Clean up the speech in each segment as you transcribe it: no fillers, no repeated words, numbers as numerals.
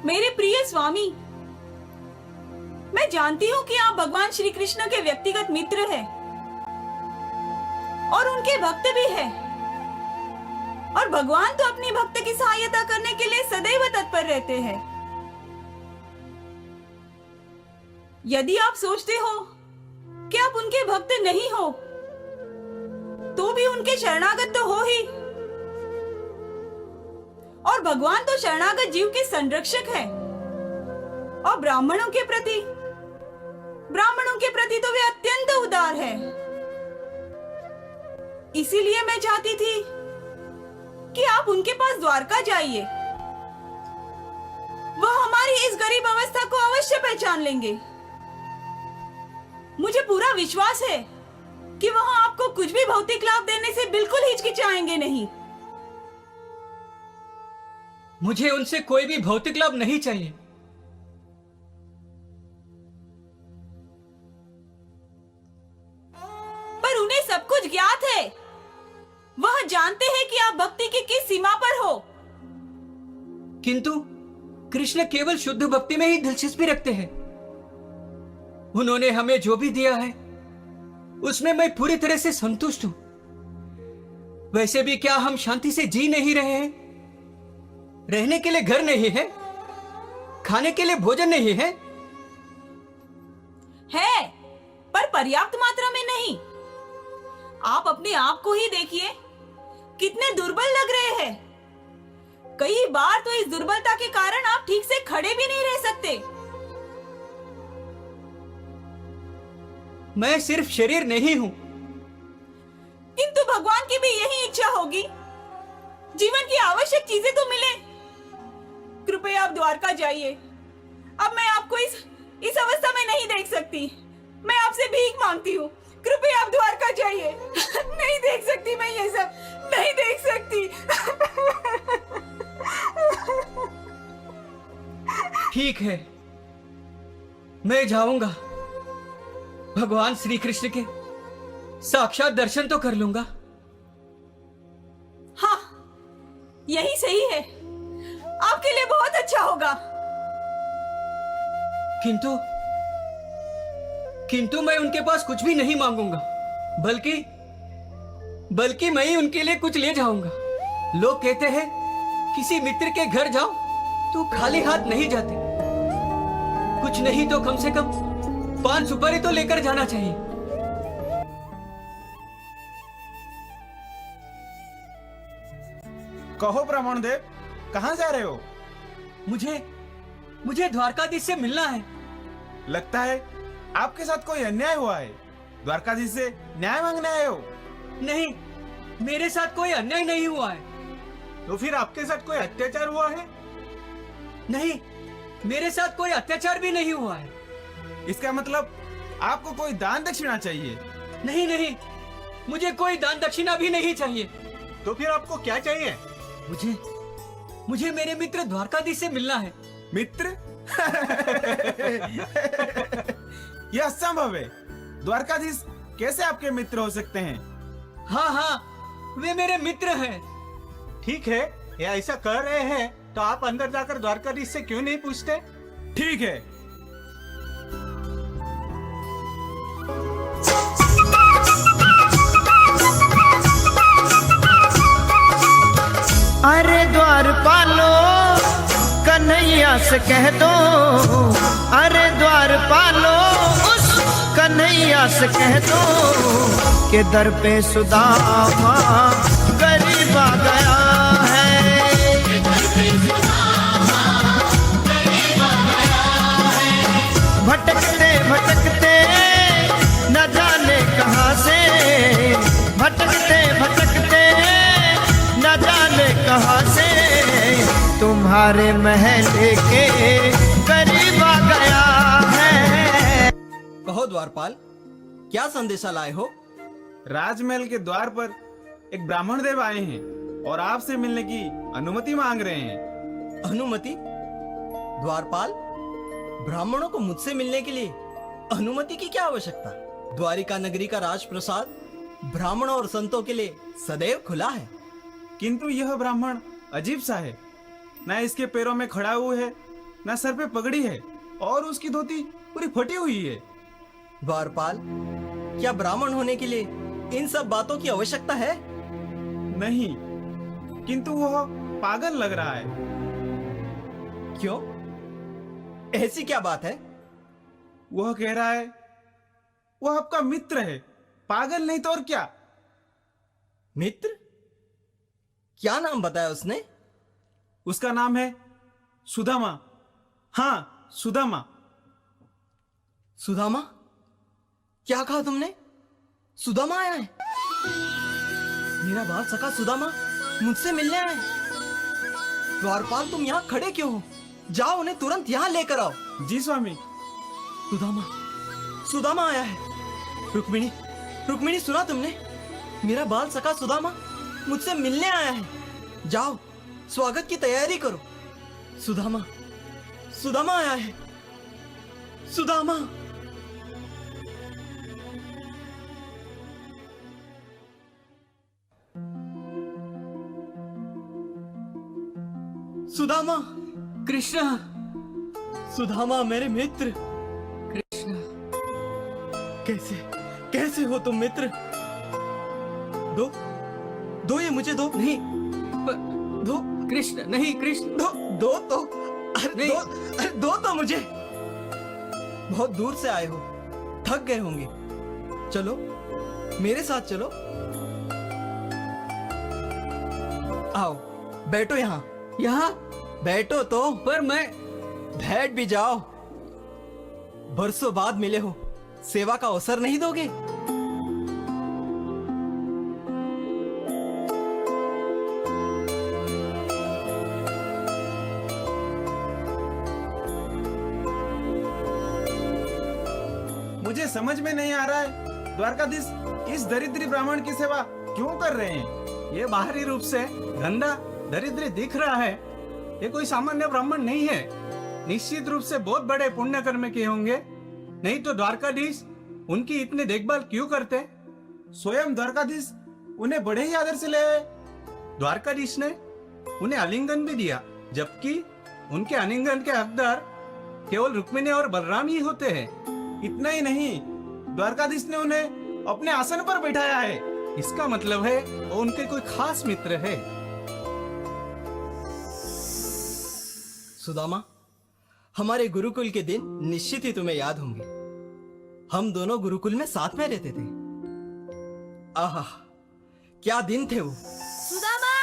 मेरे प्रिय स्वामी, मैं जानती हूँ कि आप भगवान श्री कृष्ण के व्यक्तिगत मित्र हैं और उनके भक्त भी हैं। और भगवान तो अपनी भक्त की सहायता करने के लिए सदैव तत्पर रहते हैं। यदि आप सोचते हो कि आप उनके भक्त नहीं हो, तो भी उनके शरणागत तो हो ही। और भगवान तो शरणागत जीव के संरक्षक है। और ब्राह्मणों के प्रति तो वे अत्यंत उदार है। इसीलिए मैं चाहती थी कि आप उनके पास द्वारका जाइए। वह हमारी इस गरीब अवस्था को अवश्य पहचान लेंगे। मुझे पूरा विश्वास है कि वह आपको कुछ भी भौतिक लाभ देने से बिल्कुल हिचकिचाएंगे नहीं। मुझे उनसे कोई भी भौतिक लाभ नहीं चाहिए। पर उन्हें सब कुछ ज्ञात है। वह जानते हैं कि आप भक्ति की किस सीमा पर हो। किंतु कृष्ण केवल शुद्ध भक्ति में ही दिलचस्पी रखते हैं। उन्होंने हमें जो भी दिया है उसमें मैं पूरी तरह से संतुष्ट हूं। वैसे भी क्या हम शांति से जी नहीं रहे हैं? रहने के लिए घर नहीं है, खाने के लिए भोजन नहीं है। है, पर पर्याप्त मात्रा में नहीं। आप अपने आप को ही देखिए, कितने दुर्बल लग रहे हैं। कई बार तो इस दुर्बलता के कारण आप ठीक से खड़े भी नहीं रह सकते। मैं सिर्फ शरीर नहीं हूं। किंतु भगवान की भी यही इच्छा होगी। जीवन की आवश्यक चीजें तो मिले। कृपया आप द्वारका जाइए। अब मैं आपको इस अवस्था में नहीं देख सकती। मैं आपसे भीख मांगती हूँ, कृपया आप द्वारका जाइए। नहीं देख सकती मैं ये सब, नहीं देख सकती। ठीक है, मैं जाऊंगा। भगवान श्री कृष्ण के साक्षात दर्शन तो कर लूंगा। हाँ, यही सही है। आपके लिए बहुत अच्छा होगा। किंतु मैं उनके पास कुछ भी नहीं मांगूंगा, बल्कि मैं ही उनके लिए कुछ ले जाऊंगा। लोग कहते हैं किसी मित्र के घर जाओ तो खाली हाथ नहीं जाते। कुछ नहीं तो कम से कम 5 सुपारी तो लेकर जाना चाहिए। कहो ब्राह्मण देव, कहां जा रहे हो? मुझे द्वारकाधीश से मिलना है। लगता है आपके साथ कोई अन्याय हुआ है। द्वारकाधीश से न्याय मांगने आए हो? नहीं, मेरे साथ कोई अन्याय नहीं हुआ है। तो फिर आपके साथ कोई अत्याचार हुआ है? नहीं, मेरे साथ कोई अत्याचार भी नहीं हुआ है। इसका मतलब आपको कोई दान दक्षिणा चाहिए? नहीं, मुझे कोई दान दक्षिणा भी नहीं चाहिए। तो फिर आपको क्या चाहिए? मुझे मेरे मित्र द्वारकाधीश से मिलना है। मित्र? यह असंभव है। द्वारकाधीश कैसे आपके मित्र हो सकते हैं? हाँ, वे मेरे मित्र हैं। ठीक है, ये ऐसा कर रहे हैं तो आप अंदर जाकर द्वारकाधीश से क्यों नहीं पूछते? ठीक है। अरे द्वारपालो कन्हैया से कह दो, अरे द्वारपालो उस कन्हैया से कह दो कि दर पे सुदामा गरीब आ गया है। भटकते भटकते न जाने कहां से, भटकते भटकते न जाने कहां से तुम्हारे महल के करीब आ गया है। कहो द्वारपाल, क्या संदेशा लाए हो? राजमहल के द्वार पर एक ब्राह्मण देव आए हैं और आपसे मिलने की अनुमति मांग रहे हैं। अनुमति? द्वारपाल, ब्राह्मणों को मुझसे मिलने के लिए अनुमति की क्या आवश्यकता? द्वारिका नगरी का राजप्रसाद ब्राह्मणों और संतों के लिए सदैव खुला है। किंतु यह ब्राह्मण अजीब सा है। न इसके पैरों में खड़ा हुआ है, ना सर पे पगड़ी है और उसकी धोती पूरी फटी हुई है। द्वारपाल, क्या ब्राह्मण होने के लिए इन सब बातों की आवश्यकता है? नहीं, किंतु वह पागल लग रहा है। क्यों? ऐसी क्या बात है? वह कह रहा है वह आपका मित्र है, पागल नहीं तो और क्या। मित्र? क्या नाम बताया उसने? उसका नाम है सुदामा। हाँ, सुदामा। सुदामा? क्या कहा तुमने? सुदामा आया है? मेरा बाल सखा सुदामा मुझसे मिलने आया है। द्वारपाल, तुम यहाँ खड़े क्यों हो? जाओ, उन्हें तुरंत यहाँ लेकर आओ। जी स्वामी। सुदामा, सुदामा आया है। रुक्मिणी, रुक्मिणी, सुना तुमने? मेरा बाल सखा सुदामा मुझसे मिलने आया है। जाओ, स्वागत की तैयारी करो। सुदामा, सुदामा आया है। सुदामा। सुदामा, कृष्णा, सुदामा मेरे मित्र। कृष्णा, कैसे कैसे हो तुम मित्र? दो दो ये मुझे दो। नहीं, दो कृष्ण नहीं, कृष्ण। दो दो तो अरे नहीं। अरे दो तो मुझे। बहुत दूर से आए हो, थक गए होंगे। चलो मेरे साथ चलो। आओ, बैठो यहाँ। यहाँ? बैठो तो। पर मैं बैठ भी जाओ। बरसों बाद मिले हो, सेवा का अवसर नहीं दोगे? मुझे समझ में नहीं आ रहा है, द्वारकाधीश इस दरिद्री ब्राह्मण की सेवा क्यों कर रहे हैं? ये बाहरी रूप से गंदा दरिद्र दिख रहा है, ये कोई सामान्य ब्राह्मण नहीं है। निश्चित रूप से बहुत बड़े पुण्य कर्म किए होंगे, नहीं तो द्वारकाधीश उनकी इतनी देखभाल क्यों करते? स्वयं द्वारकाधीश उन्हें बड़े ही आदर से ले आए। द्वारकाधीश ने उन्हें आलिंगन भी दिया, जबकि उनके आलिंगन के हकदार केवल रुक्मिणी और बलराम ही होते हैं। इतना ही नहीं, द्वारकाधीश ने उन्हें अपने आसन पर बैठाया है। इसका मतलब है वो उनके कोई खास मित्र है। सुदामा, हमारे गुरुकुल के दिन निश्चित ही तुम्हें याद होंगे। हम दोनों गुरुकुल में साथ में रहते थे। आहा, क्या दिन थे वो। सुदामा!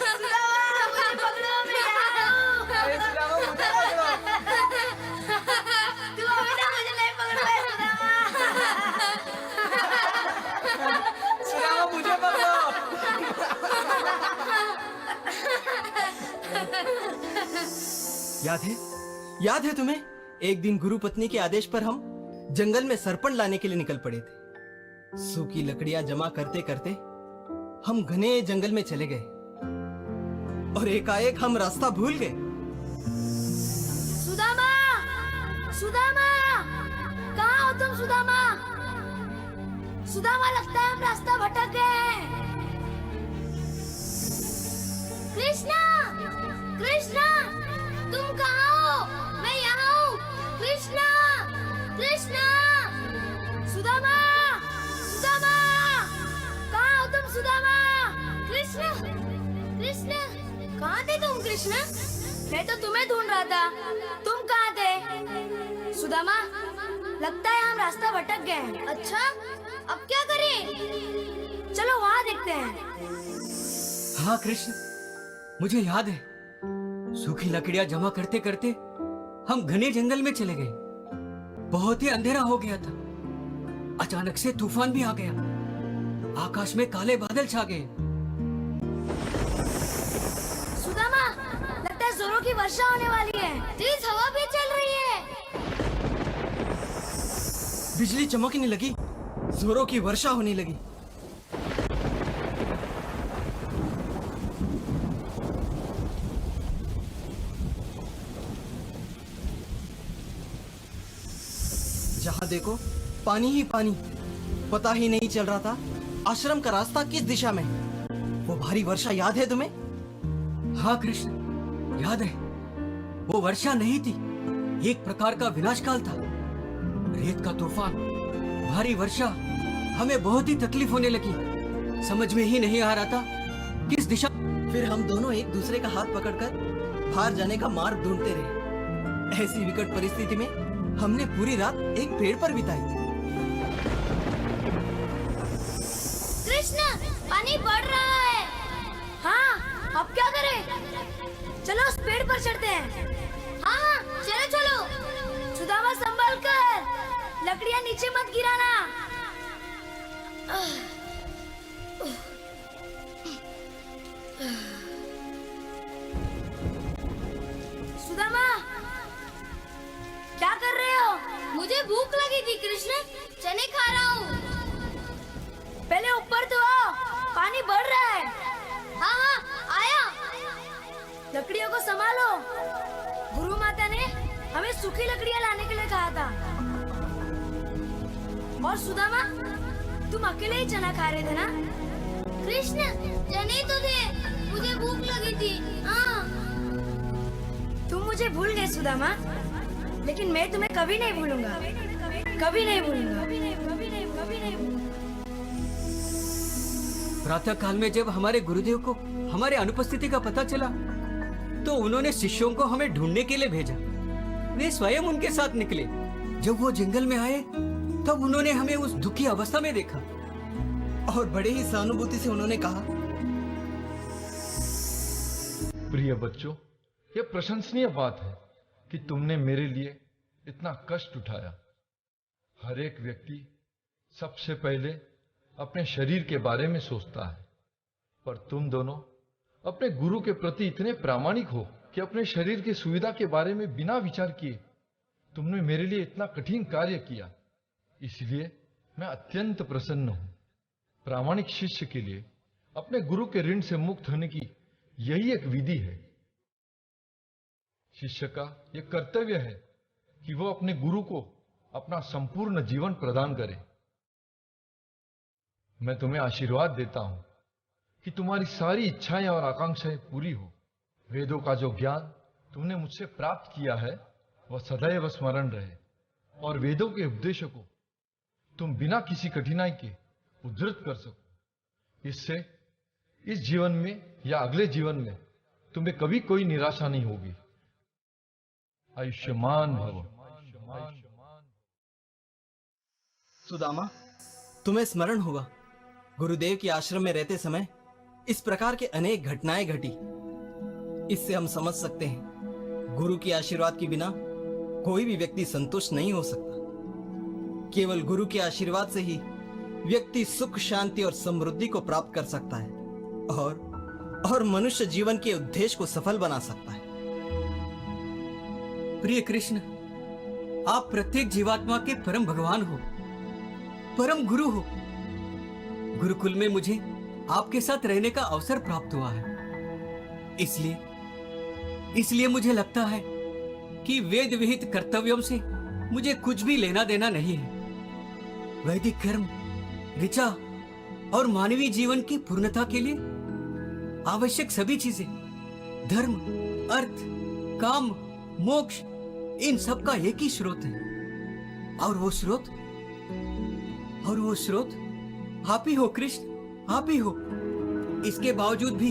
सुदामा, मुझे पकड़ो, मैं यहाँ हूँ। तू अभी तक मुझे नहीं पकड़ पाया, सुदामा। सुदामा, मुझे पकड़ो। याद है तुम्हें? एक दिन गुरु पत्नी के आदेश पर हम जंगल में सरपण लाने के लिए निकल पड़े थे। सूखी लकड़ियां जमा करते करते हम घने जंगल में चले गए और एकाएक हम रास्ता भूल गए। सुदामा! सुदामा! कहाँ हो तुम सुदामा? सुदामा, लगता है हम रास्ता भटक गए हैं। कृष्णा! कृष्णा! तुम कहाँ हो? मैं यहाँ हूँ। कृष्णा! कृष्णा! सुदामा! सुदामा! कहाँ हो तुम सुदामा? कृष्णा! कृष्णा! कहाँ थे तुम कृष्णा? मैं तो तुम्हें ढूंढ रहा था, तुम कहाँ थे? सुदामा, लगता है हम रास्ता भटक गए हैं। अच्छा, अब क्या करें? चलो वहाँ देखते हैं। हाँ कृष्ण, मुझे याद है। सूखी लकड़ियां जमा करते करते हम घने जंगल में चले गए। बहुत ही अंधेरा हो गया था। अचानक से तूफान भी आ गया। आकाश में काले बादल छा गए। सुदामा, लगता है जोरों की वर्षा होने वाली है। तेज हवा भी चल रही है। बिजली चमकने लगी, जोरों की वर्षा होने लगी। जहां देखो पानी ही पानी। पता ही नहीं चल रहा था आश्रम का रास्ता किस दिशा में। वो भारी वर्षा याद है तुम्हें? हाँ कृष्ण, याद है। वो वर्षा नहीं थी, एक प्रकार का विनाशकाल था। रेत का तूफान, भारी वर्षा, हमें बहुत ही तकलीफ होने लगी। समझ में ही नहीं आ रहा था किस दिशा। फिर हम दोनों एक दूसरे का हाथ पकड़कर बाहर जाने का मार्ग ढूंढते रहे। ऐसी विकट परिस्थिति में हमने पूरी रात एक पेड़ पर बिताई। कृष्ण, पानी बढ़ रहा है। हाँ, अब क्या करें? चलो उस पेड़ पर चढ़ते हैं। हाँ, चलो चलो। सुदामा संभल कर, लकड़ियाँ नीचे मत गिराना। सुदामा, क्या कर रहे हो? मुझे भूख लगी थी कृष्ण, चने खा रहा हूँ। पहले ऊपर तो आओ, पानी बढ़ रहा है। हाँ हाँ, आया। लकड़ियों को संभालो। गुरु माता ने हमें सूखी लकड़ियाँ लाने के लिए कहा था। और सुदामा, तुम अकेले ही चना खा रहे थे ना? कृष्ण, चने तो थे, मुझे भूख लगी थी। हाँ। तुम मुझे भूल गए सुदामा, लेकिन मैं तुम्हें कभी नहीं भूलूंगा। कभी नहीं भूलूंगा। कभी नहीं भूलूंगा। प्रातः काल में जब हमारे गुरुदेव को हमारे अनुपस्थिति का पता चला, तो उन्होंने शिष्यों को हमें ढूंढने के लिए भेजा। वे स्वयं उनके साथ निकले। जब वो जंगल में आए, तब उन्होंने हमें उस दुखी अवस्था में देखा और बड़े ही सहानुभूति से उन्होंने कहा, प्रिय बच्चों, यह प्रशंसनीय बात है कि तुमने मेरे लिए इतना कष्ट उठाया। हर एक व्यक्ति सबसे पहले अपने शरीर के बारे में सोचता है, पर तुम दोनों अपने गुरु के प्रति इतने प्रामाणिक हो कि अपने शरीर की सुविधा के बारे में बिना विचार किए तुमने मेरे लिए इतना कठिन कार्य किया। इसलिए मैं अत्यंत प्रसन्न हूं। प्रामाणिक शिष्य के लिए अपने गुरु के ऋण से मुक्त होने की यही एक विधि है। शिष्य का यह कर्तव्य है कि वो अपने गुरु को अपना संपूर्ण जीवन प्रदान करे। मैं तुम्हें आशीर्वाद देता हूं कि तुम्हारी सारी इच्छाएं और आकांक्षाएं पूरी हो। वेदों का जो ज्ञान तुमने मुझसे प्राप्त किया है वह सदैव स्मरण रहे, और वेदों के उपदेशों को तुम बिना किसी कठिनाई के उद्धृत कर सको। इससे इस जीवन में या अगले जीवन में तुम्हें कभी कोई निराशा नहीं होगी। आयुष्मान भव। सुदामा, तुम्हें स्मरण होगा, गुरुदेव के आश्रम में रहते समय इस प्रकार के अनेक घटनाएं घटी। इससे हम समझ सकते हैं, गुरु के आशीर्वाद के बिना कोई भी व्यक्ति संतुष्ट नहीं हो सकता। केवल गुरु के आशीर्वाद से ही व्यक्ति सुख, शांति और समृद्धि को प्राप्त कर सकता है और मनुष्य जीवन के उद्देश्य को सफल बना सकता है। प्रिय कृष्ण, आप प्रत्येक जीवात्मा के परम भगवान हो, परम गुरु हो। गुरुकुल में मुझे आपके साथ रहने का अवसर प्राप्त हुआ है। इसलिए मुझे लगता है कि वेद विहित कर्तव्यों से मुझे कुछ भी लेना देना नहीं है। वैदिक कर्म, ऋचा और मानवीय जीवन की पूर्णता के लिए आवश्यक सभी चीजें, धर्म, अर्थ, काम, मोक्ष, इन सब का एक ही स्रोत है, और वो स्रोत आप ही हो कृष्ण, आप ही हो। इसके बावजूद भी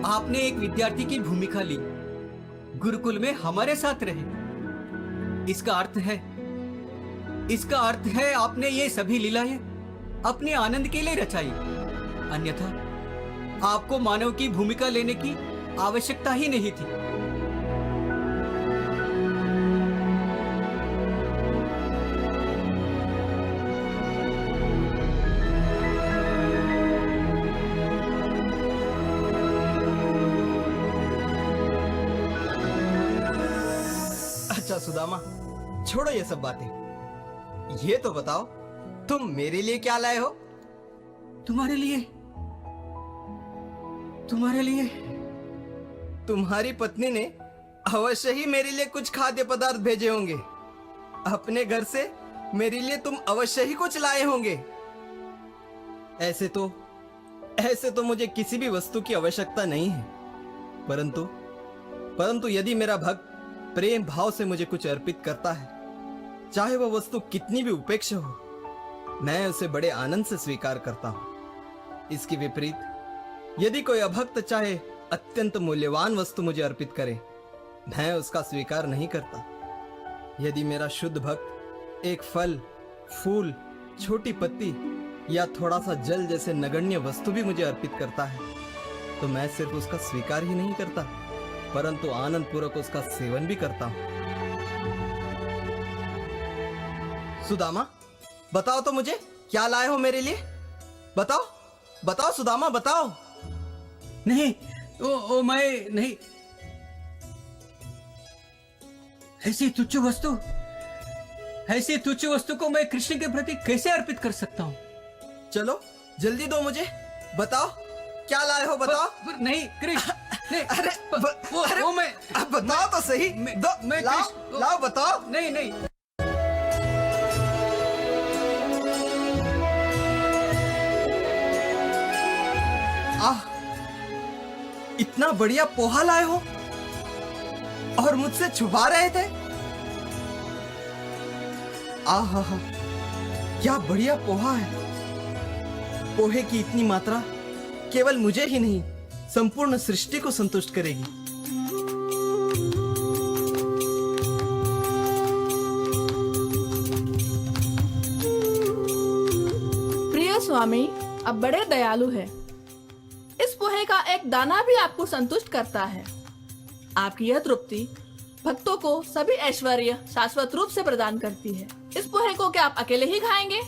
आपने एक विद्यार्थी की भूमिका ली, गुरुकुल में हमारे साथ रहे। इसका अर्थ है आपने ये सभी लीलाएं अपने आनंद के लिए रचाई, अन्यथा आपको मानव की भूमिका लेने की आवश्यकता ही नहीं थी। अच्छा सुदामा, छोड़ो ये सब बातें। ये तो बताओ, तुम मेरे लिए क्या लाए हो? तुम्हारे लिए तुम्हारी पत्नी ने अवश्य ही मेरे लिए कुछ खाद्य पदार्थ भेजे होंगे। अपने घर से मेरे लिए तुम अवश्य ही कुछ लाए होंगे। ऐसे तो ऐसे तो मुझे किसी भी वस्तु की आवश्यकता नहीं है, परंतु परंतु यदि मेरा भक्त प्रेम भाव से मुझे कुछ अर्पित करता है, चाहे वह वस्तु कितनी भी उपेक्ष हो, मैं उसे बड़े आनंद से स्वीकार करता हूं। इसके विपरीत यदि कोई अभक्त चाहे अत्यंत मूल्यवान वस्तु मुझे अर्पित करे, मैं उसका स्वीकार नहीं करता। यदि मेरा शुद्ध भक्त एक फल, फूल, छोटी पत्ती या थोड़ा सा जल जैसे नगण्य वस्तु भी मुझे अर्पित करता है, तो मैं सिर्फ उसका स्वीकार ही नहीं करता, परंतु आनंद पूर्वक उसका सेवन भी करता हूं। सुदामा, बताओ तो मुझे, क्या लाए हो मेरे लिए? बताओ बताओ सुदामा, बताओ। नहीं, ओ मैं नहीं। ऐसी तुच्छ वस्तु को मैं कृष्ण के प्रति कैसे अर्पित कर सकता हूँ? चलो जल्दी दो मुझे, बताओ क्या लाए हो, बताओ। नहीं कृष्ण, नहीं। अरे वो मैं, अब बताओ तो सही। मैं लाओ कृष्ण, लाओ बताओ। नहीं। आह, इतना बढ़िया पोहा लाए हो और मुझसे छुपा रहे थे। आह, क्या बढ़िया पोहा है। पोहे की इतनी मात्रा केवल मुझे ही नहीं, संपूर्ण सृष्टि को संतुष्ट करेगी। प्रिय स्वामी, आप बड़े दयालु हैं। इस पोहे का एक दाना भी आपको संतुष्ट करता है। आपकी यह तृप्ति भक्तों को सभी ऐश्वर्य शाश्वत रूप से प्रदान करती है। इस पोहे को क्या आप अकेले ही खाएंगे?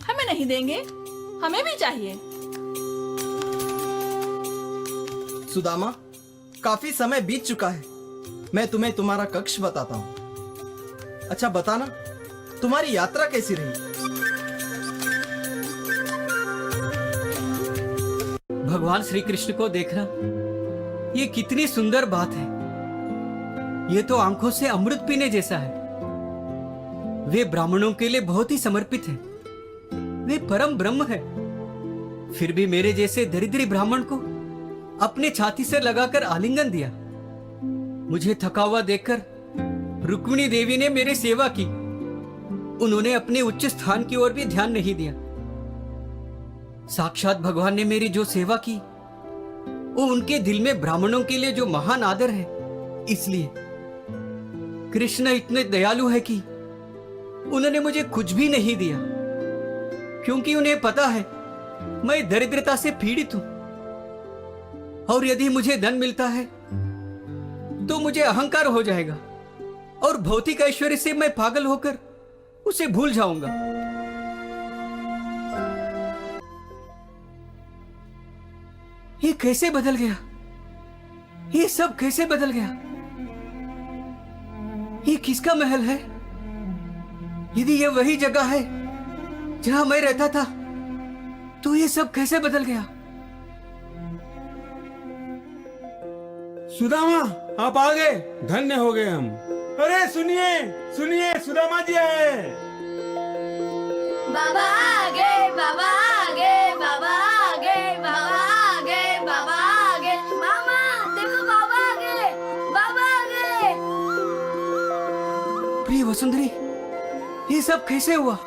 हमें नहीं देंगे? हमें भी चाहिए। सुदामा, काफी समय बीत चुका है, मैं तुम्हें तुम्हारा कक्ष बताता हूँ। अच्छा बताना, तुम्हारी यात्रा कैसी रही? भगवान श्री कृष्ण को देखना ये कितनी सुंदर बात है। ये तो आंखों से अमृत पीने जैसा है। वे ब्राह्मणों के लिए बहुत ही समर्पित हैं। वे परम ब्रह्म है। फिर भी मेरे जैसे दरिद्री ब्राह्मण को अपने छाती से लगाकर आलिंगन दिया। मुझे थका हुआ देखकर रुक्मिणी देवी ने मेरी सेवा की। उन्होंने अपने उच्च स्थान की ओर भी ध्यान नहीं दिया। साक्षात भगवान ने मेरी जो सेवा की, वो उनके दिल में ब्राह्मणों के लिए जो महान आदर है, इसलिए कृष्ण इतने दयालु है कि उन्होंने मुझे कुछ भी नहीं दिया, क्योंकि उन्हें पता है मैं दरिद्रता से पीड़ित हूं। और यदि मुझे धन मिलता है तो मुझे अहंकार हो जाएगा और भौतिक ऐश्वर्य से मैं पागल होकर उसे भूल जाऊंगा। ये कैसे बदल गया? ये सब कैसे बदल गया? ये किसका महल है? यदि ये वही जगह है जहां मैं रहता था, तो ये सब कैसे बदल गया? सुदामा, आप आ गए, धन्य हो गए हम। अरे सुनिए सुनिए, सुदामा जी आए। बाबा आ गए, बाबा आ गए, बाबा आ गए, बाबा आ गए, बाबा आ गए। मामा देखो, बाबा आ गए, बाबा आ गए। प्रिय वसुंधरी, ये सब कैसे हुआ?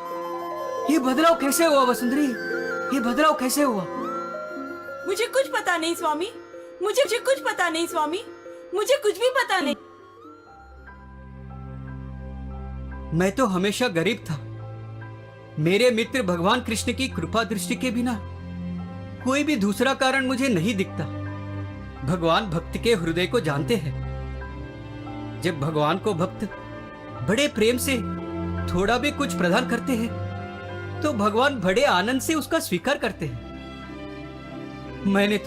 ये बदलाव कैसे हुआ वसुंधरी? ये बदलाव कैसे हुआ? मुझे कुछ पता नहीं स्वामी, मुझे कुछ पता नहीं स्वामी, मुझे कुछ भी पता नहीं। मैं तो हमेशा गरीब था। मेरे मित्र भगवान कृष्ण की कृपा दृष्टि के बिना कोई भी दूसरा कारण मुझे नहीं दिखता। भगवान भक्त के हृदय को जानते हैं। जब भगवान को भक्त बड़े प्रेम से थोड़ा भी कुछ प्रदान करते हैं, तो भगवान बड़े आनंद से उसका स्वीकार करते हैं। मैंने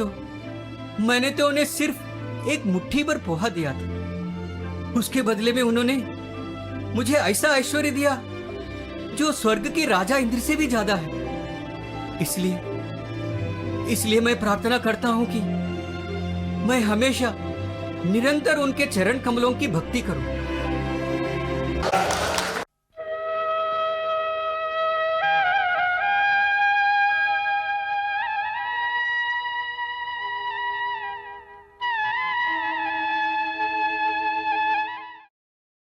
तो उन्हें सिर्फ एक मुट्ठी भर पोहा दिया था। उसके बदले में उन्होंने मुझे ऐसा ऐश्वर्य दिया जो स्वर्ग के राजा इंद्र से भी ज्यादा है। इसलिए मैं प्रार्थना करता हूं कि मैं हमेशा निरंतर उनके चरण कमलों की भक्ति करूं।